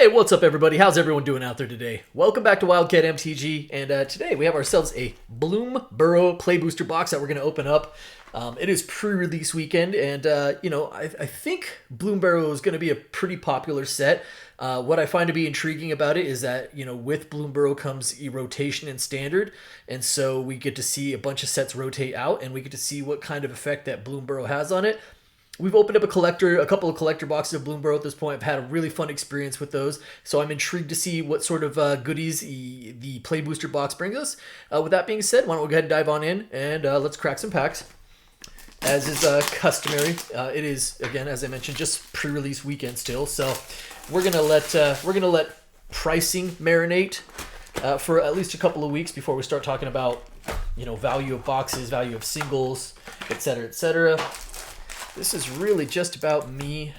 Hey, what's up everybody? How's everyone doing out there today? Welcome back to Wildcat MTG, and today we have ourselves a Bloomburrow Play Booster box that we're going to open up. It is pre-release weekend, and I think Bloomburrow is going to be a pretty popular set. What I find to be intriguing about it is that, with Bloomburrow comes a rotation in Standard, and so we get to see a bunch of sets rotate out, and we get to see what kind of effect that Bloomburrow has on it. We've opened up a couple of collector boxes of Bloomburrow at this point. I've had a really fun experience with those, so I'm intrigued to see what sort of goodies the Play Booster box brings us. With that being said, why don't we go ahead and dive on in, and let's crack some packs. As is customary, it is, again, as I mentioned, just pre-release weekend still, so we're gonna let pricing marinate for at least a couple of weeks before we start talking about, value of boxes, value of singles, etc., etc. This is really just about me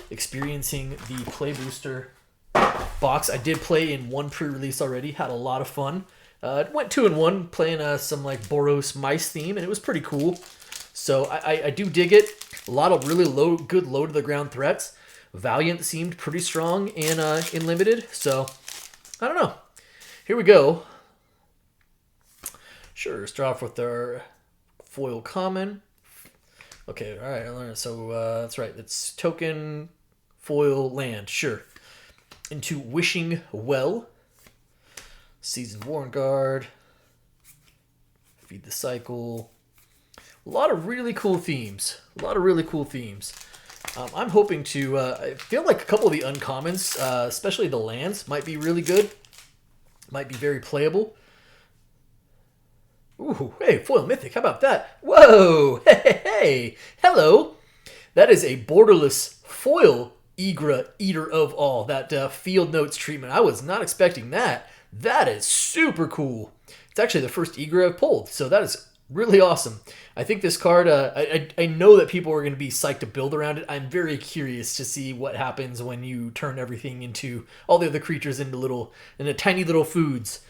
experiencing the Play Booster box. I did play in one pre-release already, had a lot of fun. Went 2-1 playing some like Boros mice theme, and it was pretty cool. So I do dig it. A lot of really good low to the ground threats. Valiant seemed pretty strong in limited, so I don't know. Here we go. Sure, start off with our foil common. Okay, all right. So that's right. It's token, foil, land. Sure. Into Wishing Well. Seasoned Warren Guard. Feed the Cycle. A lot of really cool themes. I'm hoping to... I feel like a couple of the uncommons, especially the lands, might be really good. Might be very playable. Ooh, hey, foil mythic, how about that? Whoa, hey, hello. That is a borderless foil Egra, Eater of All, that field notes treatment. I was not expecting that. That is super cool. It's actually the first Egra I've pulled, so that is really awesome. I think this card, I know that people are going to be psyched to build around it. I'm very curious to see what happens when you turn everything into, all the other creatures into tiny little foods.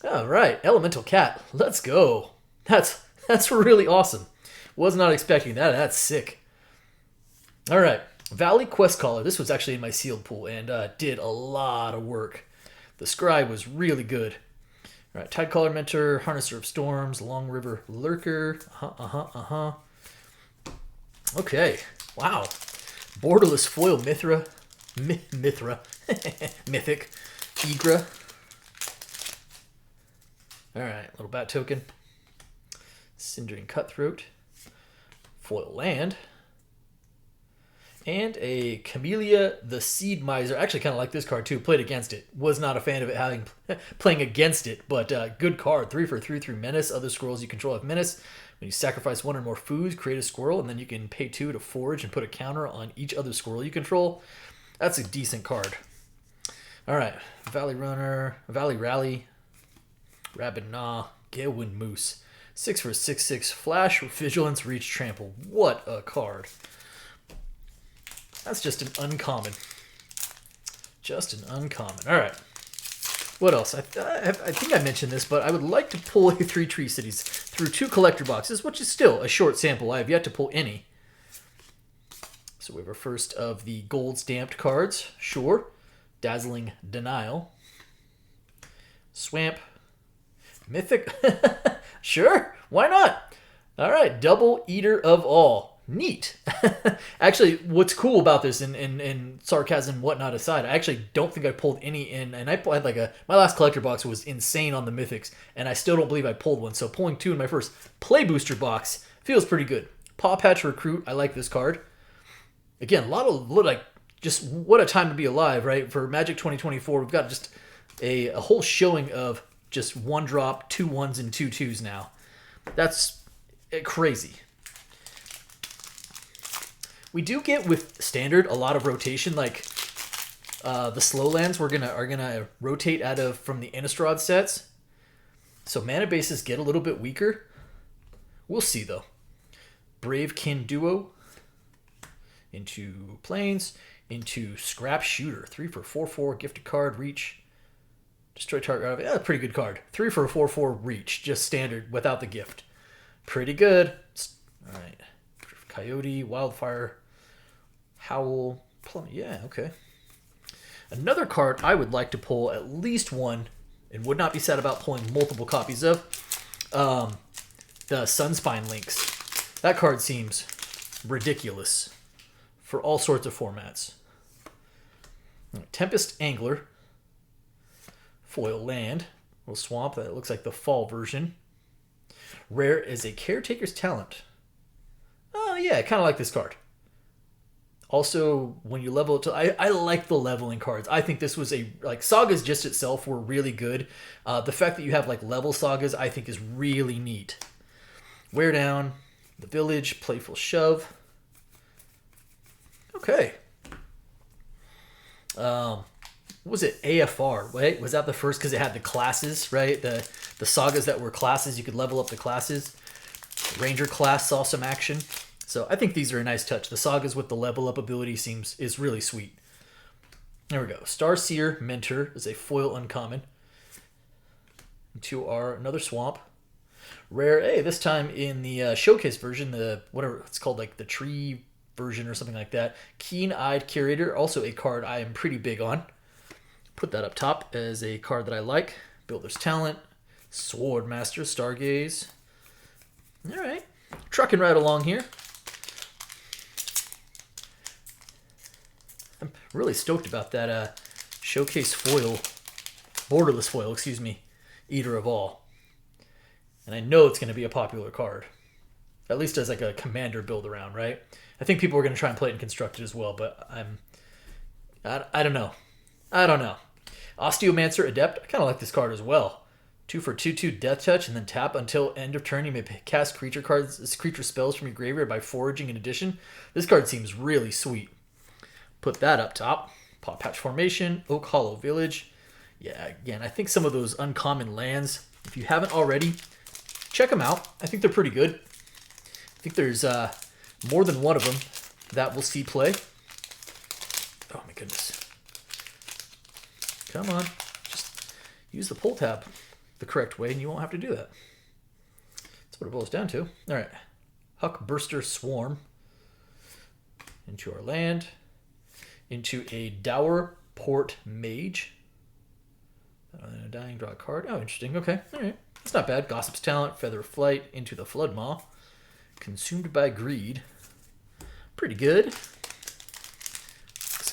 All right, Elemental Cat. Let's go. That's really awesome. Was not expecting that. That's sick. All right, Valley Quest Caller. This was actually in my sealed pool and did a lot of work. The Scribe was really good. All right, Tidecaller Mentor, Harnesser of Storms, Long River Lurker. Okay, wow. Borderless Foil Mythra. Mythic. Egra. Alright, little bat token. Cindering Cutthroat. Foil land. And a Camellia the Seed Miser. I actually kind of like this card too. Played against it. Was not a fan of it playing against it, but good card. 3 for 3 through Menace. Other squirrels you control have Menace. When you sacrifice one or more foods, create a squirrel, and then you can pay 2 to forage and put a counter on each other squirrel you control. That's a decent card. Alright, Valley Runner, Valley Rally. Rabid Gnaw, Galewind Moose. 6 for 6/6 Flash, Vigilance, Reach, Trample. What a card. That's just an uncommon. All right. What else? I think I mentioned this, but I would like to pull 3 Tree Cities through 2 collector boxes, which is still a short sample. I have yet to pull any. So we have our first of the gold stamped cards. Sure. Dazzling Denial. Swamp. Mythic. Sure, why not? All right, Double Eater of All. Neat. Actually, what's cool about this, and sarcasm and whatnot aside, I actually don't think I pulled any in, and I had my last collector box was insane on the mythics, and I still don't believe I pulled one, so pulling 2 in my first Play Booster box feels pretty good. Paw Patch Recruit, I like this card. Again, just what a time to be alive, right? For Magic 2024, we've got just a whole showing of just 1-drop, 2 1s, and 2 2s now. That's crazy. We do get with Standard a lot of rotation, like the slow lands are gonna rotate from the Innistrad sets. So mana bases get a little bit weaker. We'll see though. Brave Kin Duo into Plains, into Scrap Shooter. 3 for 4/4, gifted card, reach. Destroy target. Yeah, pretty good card. 3 for 4/4 reach, just standard without the gift. Pretty good. All right. Coyote, Wildfire, Howl, Plum. Yeah, okay. Another card I would like to pull at least one, and would not be sad about pulling multiple copies of, the Sunspine Links. That card seems ridiculous for all sorts of formats. Tempest Angler. Foil land. Little swamp. That looks like the fall version. Rare is a Caretaker's Talent. Oh, yeah, I kind of like this card. Also, when you level it to... I like the leveling cards. I think this was a... Like, sagas just itself were really good. The fact that you have, like, level sagas, I think is really neat. Wear Down. The Village. Playful Shove. Okay. What was it? AFR, right? Was that the first? Because it had the classes, right? The sagas that were classes. You could level up the classes. Ranger class saw some action. So I think these are a nice touch. The sagas with the level up ability is really sweet. There we go. Starseer Mentor is a foil uncommon. Into our another swamp. Rare, hey, this time in the showcase version, the whatever it's called, like the tree version or something like that. Keen-Eyed Curator, also a card I am pretty big on. Put that up top as a card that I like. Builder's Talent. Swordmaster Stargaze. All right. Trucking right along here. I'm really stoked about that showcase foil, borderless foil, excuse me, Eater of All. And I know it's going to be a popular card. At least as like a commander build around, right? I think people are going to try and play it in constructed as well, but I don't know. I don't know. Osteomancer Adept, I kind of like this card as well. 2 for 2/2 Death Touch, and then tap until end of turn. You may cast creature spells from your graveyard by foraging in addition. This card seems really sweet. Put that up top. Paw Patch Formation, Oak Hollow Village. Yeah, again, I think some of those uncommon lands, if you haven't already, check them out. I think they're pretty good. I think there's more than one of them that will see play. Oh my goodness. Come on. Just use the pull tab the correct way and you won't have to do that. That's what it boils down to. All right. Huckburster Swarm. Into our land. Into a Dour Port Mage. Dying, draw a card. Oh, interesting. Okay. All right. That's not bad. Gossip's Talent. Feather of Flight. Into the Floodmaw. Consumed by Greed. Pretty good.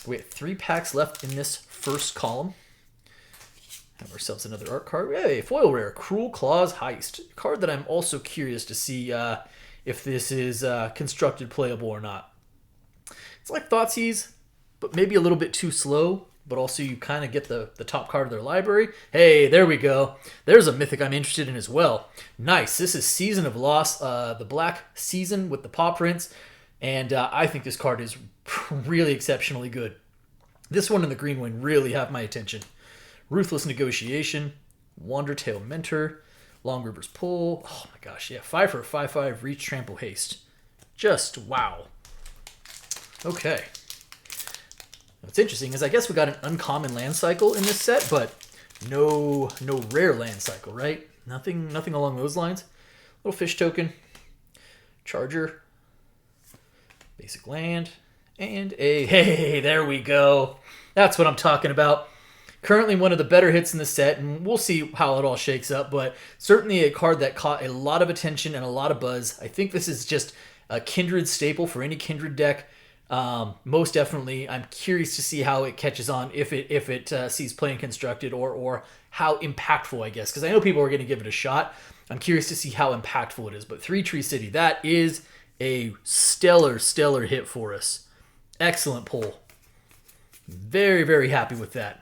We have 3 packs left in this first column. Have ourselves another art card. Hey, foil rare, Cruel Claws Heist. A card that I'm also curious to see if this is constructed playable or not. It's like Thoughtseize, but maybe a little bit too slow, but also you kind of get the top card of their library. Hey, there we go. There's a mythic I'm interested in as well. Nice. This is Season of Loss, the black season with the paw prints, and I think this card is really exceptionally good. This one and the green one really have my attention. Ruthless Negotiation, Wandertail Mentor, Long River's Pull. Oh my gosh, yeah, 5 for 5/5, Reach, Trample, Haste. Just wow. Okay. What's interesting is I guess we got an uncommon land cycle in this set, but no rare land cycle, right? Nothing along those lines. Little fish token, Charger, basic land, and a hey, there we go. That's what I'm talking about. Currently one of the better hits in the set, and we'll see how it all shakes up, but certainly a card that caught a lot of attention and a lot of buzz. I think this is just a Kindred staple for any Kindred deck. Most definitely. I'm curious to see how it catches on if it sees playing constructed or how impactful, I guess, because I know people are going to give it a shot. I'm curious to see how impactful it is, but 3 Tree City, that is a stellar hit for us. Excellent pull. Very, very happy with that.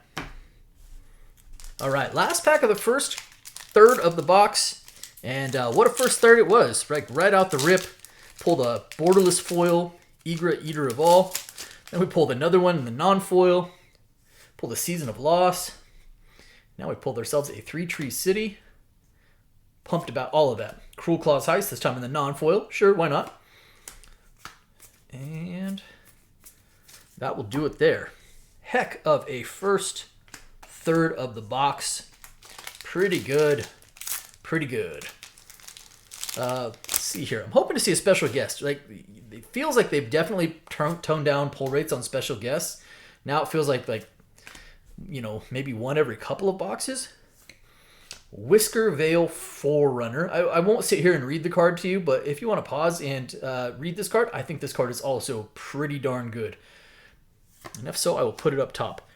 All right, last pack of the first third of the box. And what a first third it was. Right out the rip. Pulled a borderless foil, Egra, Eater of All. Then we pulled another one in the non-foil. Pulled a Season of Loss. Now we pulled ourselves a 3 Tree City. Pumped about all of that. Cruel Claws Heist, this time in the non-foil. Sure, why not? And that will do it there. Heck of a first third of the box. Pretty good. Pretty good. Let's see here. I'm hoping to see a special guest. Like, it feels like they've definitely toned down pull rates on special guests. Now it feels like maybe one every couple of boxes. Whisker Veil Forerunner. I won't sit here and read the card to you, but if you want to pause and read this card, I think this card is also pretty darn good. And if so, I will put it up top.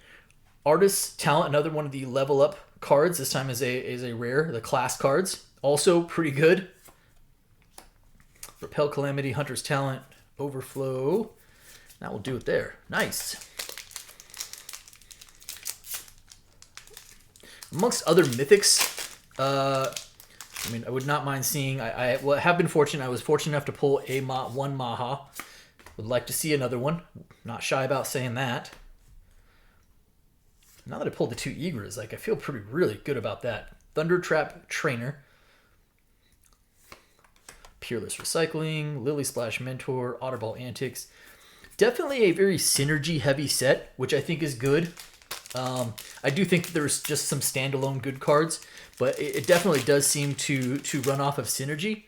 Artist's Talent, another one of the level up cards. This time is a rare, the class cards. Also pretty good. Repel Calamity, Hunter's Talent, Overflow. That will do it there. Nice. Amongst other mythics, I would not mind seeing. I have been fortunate. I was fortunate enough to pull one Maha. Would like to see another one. Not shy about saying that. Now that I pulled the 2 Igras, I feel really good about that. Thundertrap Trainer. Peerless Recycling, Lily Splash Mentor, Otterball Antics. Definitely a very synergy-heavy set, which I think is good. I do think there's just some standalone good cards, but it definitely does seem to run off of synergy,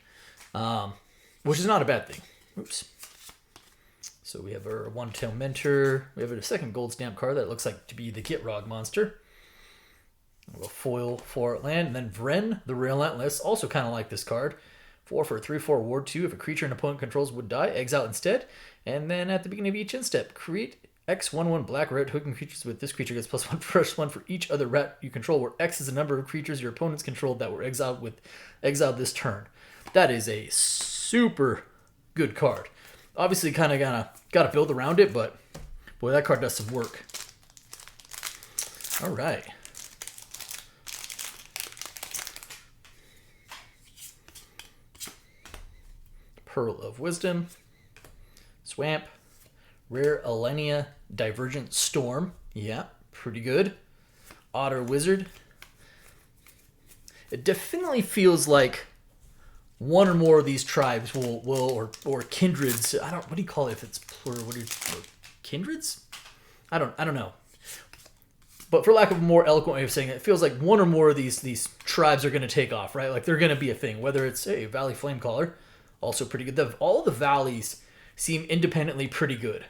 which is not a bad thing. Oops. So we have our One-Tail Mentor. We have a second gold stamp card that looks like to be the Gitrog monster. A foil for land, and then Vren the Relentless. Also kind of like this card. 4 for a 3/4 ward 2. If a creature an opponent controls would die, exile instead. And then at the beginning of each end step, create X/1/1 black red hooking creatures with this creature gets +1/+1 for each other rat you control, where X is the number of creatures your opponents controlled that were exiled this turn. That is a super good card. Obviously, kind of got to build around it, but boy, that card does some work. All right. Pearl of Wisdom, Swamp, Rare Alenia Divergent Storm. Yeah, pretty good. Otter Wizard. It definitely feels like one or more of these tribes or kindreds. What do you call it if it's plural? Kindreds? I don't know. But for lack of a more eloquent way of saying it, it feels like one or more of these tribes are going to take off, right? Like they're going to be a thing. Whether it's Valley Flamecaller, also pretty good. All the valleys seem independently pretty good.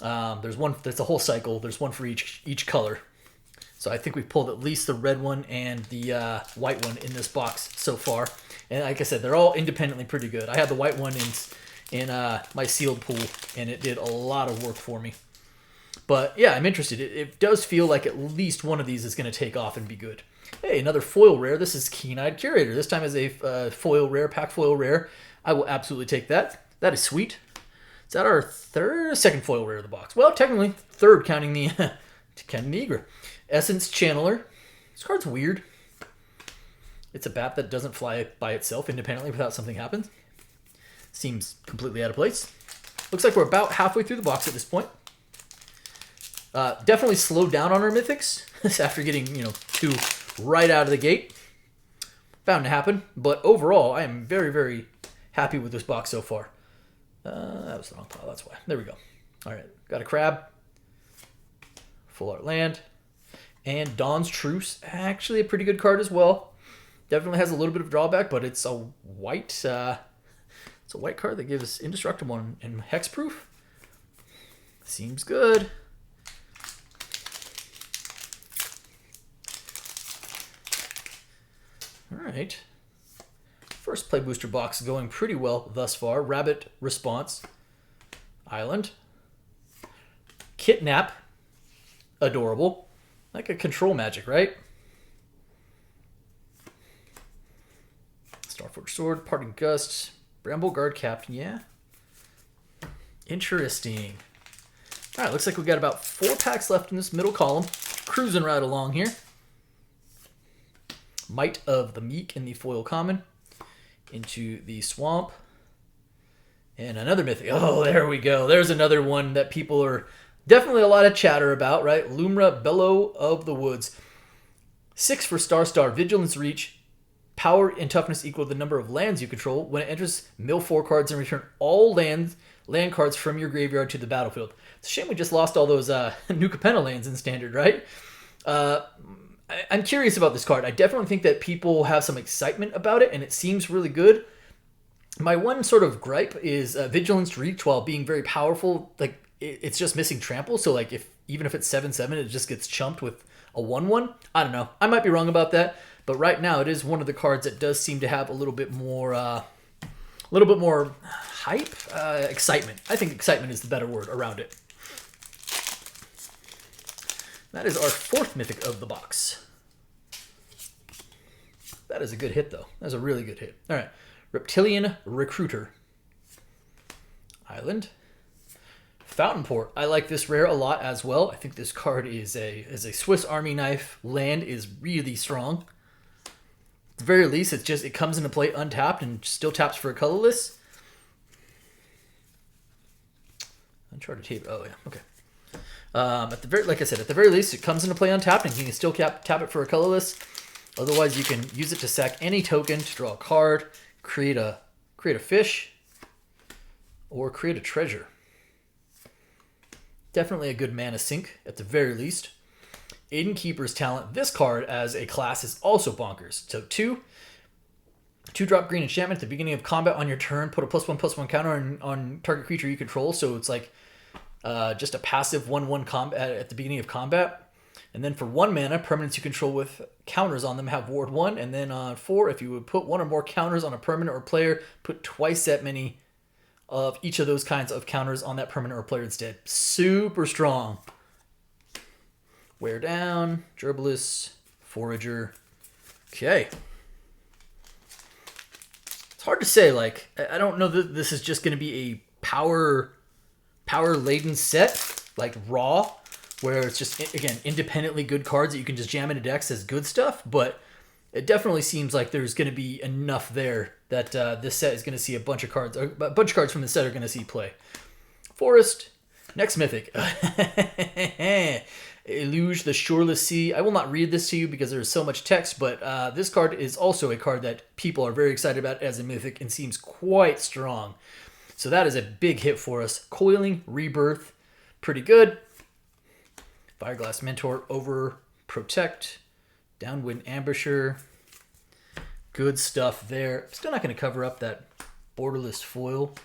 There's one. There's a whole cycle. There's one for each color. So I think we've pulled at least the red one and the white one in this box so far. And like I said, they're all independently pretty good. I had the white one in my sealed pool, and it did a lot of work for me. But yeah, I'm interested. It does feel like at least one of these is going to take off and be good. Hey, another foil rare. This is Keen-Eyed Curator. This time as a foil rare, pack foil rare. I will absolutely take that. That is sweet. Is that our second foil rare of the box? Well, technically third, counting the Igra. Essence Channeler. This card's weird. It's a bat that doesn't fly by itself independently without something happens. Seems completely out of place. Looks like we're about halfway through the box at this point. Definitely slowed down on our mythics after getting 2 right out of the gate. Bound to happen, but overall, I am very, very happy with this box so far. That was the wrong pile, that's why. There we go. All right, got a crab. Full Art Land. And Dawn's Truce. Actually a pretty good card as well. Definitely has a little bit of drawback, but it's a white card that gives indestructible and hexproof. Seems good. All right. First Play Booster box going pretty well thus far. Rabbit Response. Island. Kidnap. Adorable. Like a control magic, right? Starforged Sword. Parting Gust. Bramble Guard Captain. Yeah. Interesting. All right, looks like we got about 4 packs left in this middle column. Cruising right along here. Might of the Meek in the foil common. Into the Swamp. And another mythic. Oh, there we go. There's another one that people are definitely a lot of chatter about, right? Lumra Bellow of the Woods. 6 for Star. Vigilance Reach. Power and toughness equal to the number of lands you control. When it enters, mill 4 cards and return all land cards from your graveyard to the battlefield. It's a shame we just lost all those New Capenna lands in Standard, right? I'm curious about this card. I definitely think that people have some excitement about it, and it seems really good. My one sort of gripe is Vigilance Reach, while being very powerful, like it's just missing trample. So like if even if it's 7/7, it just gets chumped with a 1/1. I don't know. I might be wrong about that, but right now it is one of the cards that does seem to have a little bit more hype, excitement. I think excitement is the better word around it. That is our 4th mythic of the box. That is a good hit, though. That's a really good hit. All right. Reptilian Recruiter. Island. Fountain Port. I like this rare a lot as well. I think this card is a Swiss Army knife. Land is really strong. At the very least, it comes into play untapped and still taps for a colorless. Uncharted tape. Oh yeah, okay. Like I said, at the very least, it comes into play untapped and you can still tap it for a colorless. Otherwise, you can use it to sack any token to draw a card, create a fish, or create a treasure. Definitely a good mana sink at the very least. Aiden Keeper's Talent. This card as a class is also bonkers. So 2-drop green enchantment at the beginning of combat on your turn. Put a +1/+1 counter on target creature you control. So it's like just a passive 1/1 combat at the beginning of combat. And then for 1 mana, permanents you control with counters on them have ward 1. And then on 4, if you would put 1 or more counters on a permanent or player, put twice that many of each of those kinds of counters on that permanent or player instead. Super strong. Wear down, Gerbilus, Forager. Okay. It's hard to say. Like, I don't know that this is just going to be a power-laden set, like raw, where it's just, again, independently good cards that you can just jam into decks as good stuff, but it definitely seems like there's going to be enough there that this set is going to see a bunch of cards from the set are going to see play. Forest, next mythic. Eluge the Shoreless Sea. I will not read this to you because there's so much text, but this card is also a card that people are very excited about as a mythic and seems quite strong. So that is a big hit for us. Coiling Rebirth, pretty good. Fireglass Mentor, over Protect, Downwind Ambusher. Good stuff there. Still not going to cover up that borderless foil,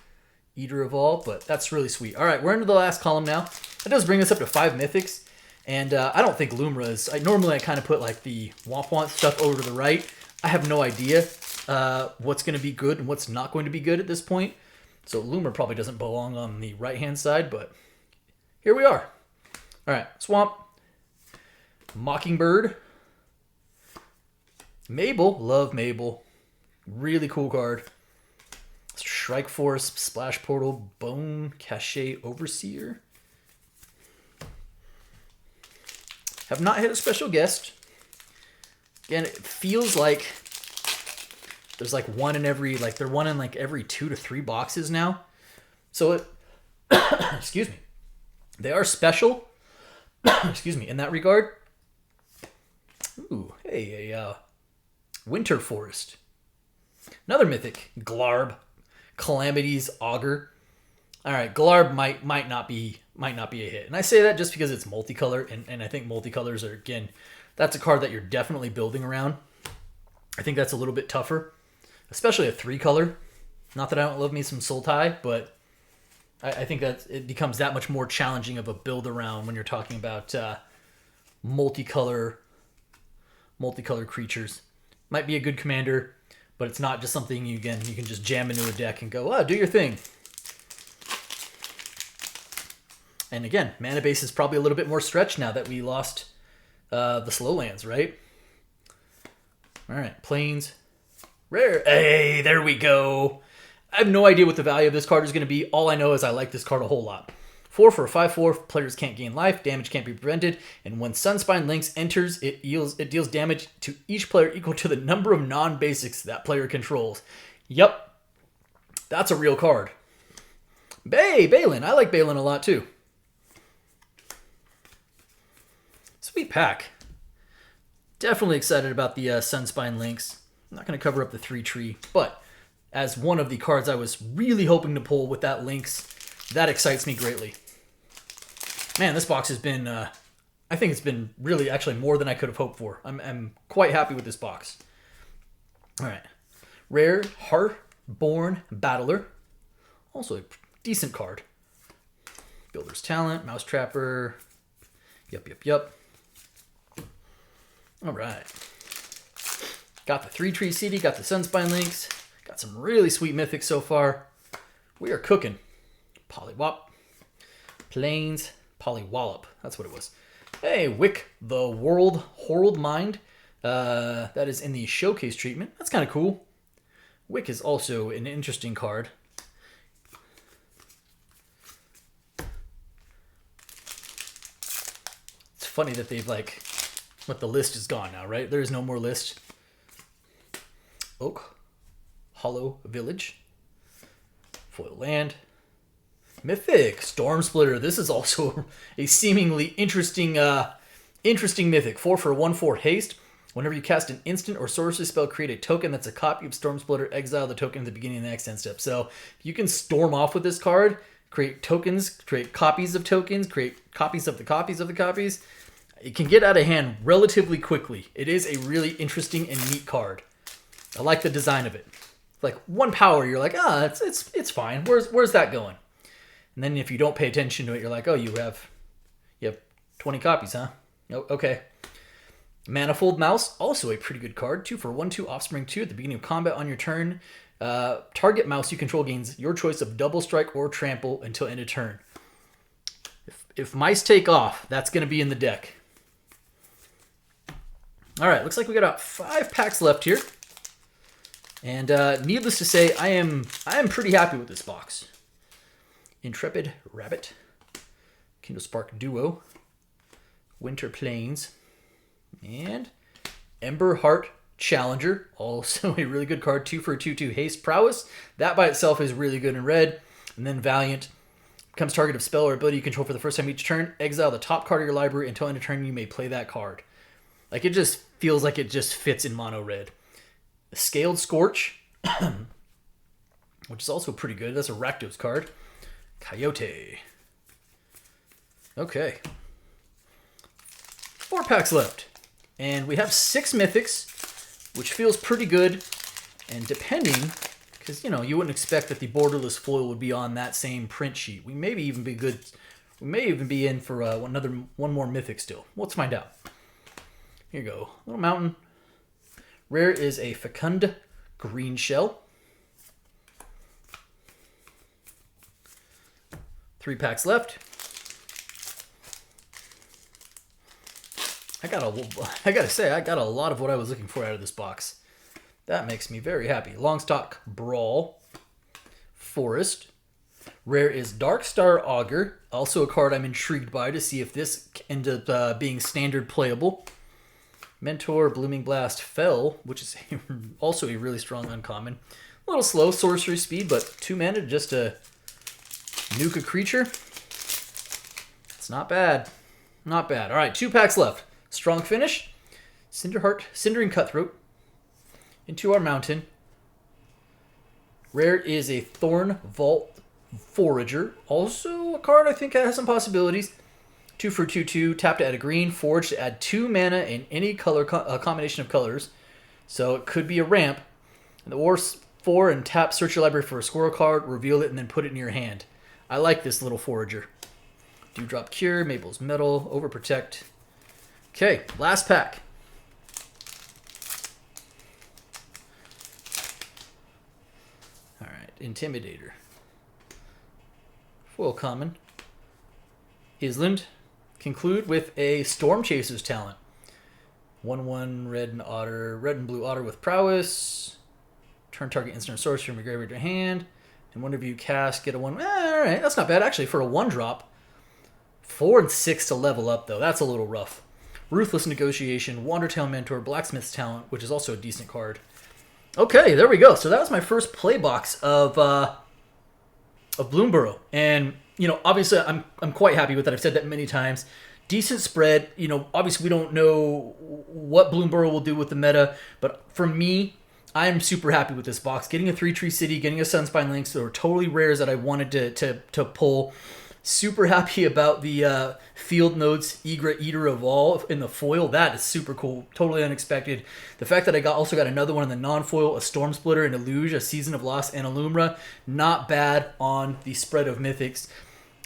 Eater of All, but that's really sweet. All right, we're into the last column now. That does bring us up to 5 mythics, and I don't think Lumra is... Normally I kind of put like the Womp stuff over to the right. I have no idea what's going to be good and what's not going to be good at this point. So Lumra probably doesn't belong on the right-hand side, but here we are. All right, Swamp, Mockingbird, Mabel, love Mabel, really cool card. Shrike Force, Splash Portal, Bone Cache Overseer. Have not hit a special guest. Again, it feels like there's like one in every, like they're one in like every 2 to 3 boxes now. So it, excuse me, they are special. Excuse me, in that regard. Ooh, hey, a Winter Forest. Another mythic, Glarb, Calamity's Augur. All right, Glarb might not be a hit, and I say that just because it's multicolor, and I think multicolors are, again, that's a card that you're definitely building around. I think that's a little bit tougher, especially a 3-color. Not that I don't love me some Sultai, but I think that it becomes that much more challenging of a build around when you're talking about multicolor creatures. Might be a good commander, but it's not just something you can just jam into a deck and go, do your thing. And again, mana base is probably a little bit more stretched now that we lost the slow lands, right? All right, Plains, rare. Hey, there we go. I have no idea what the value of this card is going to be. All I know is I like this card a whole lot. 4 for a 5/4, players can't gain life, damage can't be prevented, and when Sunspine Lynx enters, it deals damage to each player equal to the number of non-basics that player controls. Yep, that's a real card. Balin, I like Balin a lot too. Sweet pack. Definitely excited about the Sunspine Lynx. I'm not going to cover up the 3-tree, but as one of the cards I was really hoping to pull with that Lynx, that excites me greatly. Man, this box has been, I think it's been really actually more than I could have hoped for. I'm quite happy with this box. All right. Rare Heartborn Battler. Also a decent card. Builder's Talent, Mouse Trapper, Yep. All right. Got the 3-tree CD, got the Sunspine Links, got some really sweet mythics so far. We are cooking. Poliwop, Plains, Poliwallop. That's what it was. Hey, Wick, the World Mind. That is in the Showcase treatment. That's kind of cool. Wick is also an interesting card. It's funny that they've the list is gone now, right? There is no more list. Oak, Hollow Village, Foil Land, Mythic, Storm Splitter. This is also a seemingly interesting mythic. 4 for 1/4 haste. Whenever you cast an instant or sorcery spell, create a token that's a copy of Storm Splitter, exile the token at the beginning of the next end step. So you can storm off with this card, create tokens, create copies of tokens, create copies of the copies of the copies. It can get out of hand relatively quickly. It is a really interesting and neat card. I like the design of it. Like 1 power, you're like, it's fine. Where's that going? And then if you don't pay attention to it, you're like, oh, you have 20 copies, huh? Oh, okay. Manifold Mouse, also a pretty good card. 2 for 1/2 Offspring 2 at the beginning of combat on your turn. Target mouse you control gains your choice of double strike or trample until end of turn. If mice take off, that's going to be in the deck. All right, looks like we got about 5 packs left here. And needless to say, I am pretty happy with this box. Intrepid Rabbit, Kindlespark Duo, Winter Plains, and Ember Heart Challenger. Also a really good card. 2 for 2/2 haste prowess. That by itself is really good in red. And then Valiant. Becomes target of spell or ability you control for the first time each turn. Exile the top card of your library until end of turn you may play that card. Like it just feels like it just fits in mono red. Scaled Scorch, which is also pretty good. That's a Rakdos card. Coyote. Okay. 4 packs left. And we have 6 mythics, which feels pretty good. And depending, because, you wouldn't expect that the borderless foil would be on that same print sheet. We may even be good. We may even be in for one more mythic still. Let's find out. Here you go. Little mountain. Rare is a Fecund Green Shell. 3 packs left. I gotta say, I got a lot of what I was looking for out of this box. That makes me very happy. Longstock Brawl. Forest. Rare is Darkstar Augur. Also a card I'm intrigued by to see if this ends up being standard playable. Mentor, Blooming Blast, Fell, which is also a really strong uncommon. A little slow sorcery speed, but 2 mana just to nuke a creature. It's not bad. Not bad. All right, 2 packs left. Strong Finish, Cinderheart, Cindering Cutthroat, Into Our Mountain. Rare is a Thorn Vault Forager. Also a card I think has some possibilities. 2 for 2/2, tap to add a green, forge to add 2 mana in any color combination of colors. So it could be a ramp. And the War 4 and tap, search your library for a squirrel card, reveal it, and then put it in your hand. I like this little forager. Dewdrop Cure, Mabel's Metal, Overprotect. Okay, last pack. All right, Intimidator. Foil common. Island. Conclude with a Storm Chaser's talent. 1/1 red and blue otter with prowess. Turn target instant or sorcery from your graveyard to hand. And whenever you cast, get a 1. Alright, that's not bad. Actually, for a 1-drop. 4 and 6 to level up, though. That's a little rough. Ruthless Negotiation, Wandertail Mentor, Blacksmith's Talent, which is also a decent card. Okay, there we go. So that was my first play box of Bloomburrow. And obviously, I'm quite happy with it. I've said that many times. Decent spread. Obviously, we don't know what Bloomburrow will do with the meta, but for me, I'm super happy with this box. Getting a 3-tree city, getting a Sunspine Links, that were totally rares that I wanted to pull. Super happy about the Field Notes Egra Eater of All in the foil. That is super cool. Totally unexpected. The fact that I also got another one in the non-foil, a Storm Splitter, an Illuge, a Season of Loss, and a Lumra. Not bad on the spread of mythics.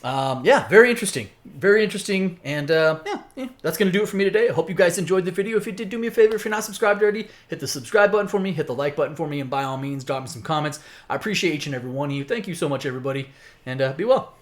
Yeah, very interesting. Very interesting. And yeah, that's going to do it for me today. I hope you guys enjoyed the video. If you did, do me a favor. If you're not subscribed already, hit the subscribe button for me. Hit the like button for me. And by all means, drop me some comments. I appreciate each and every one of you. Thank you so much, everybody. And be well.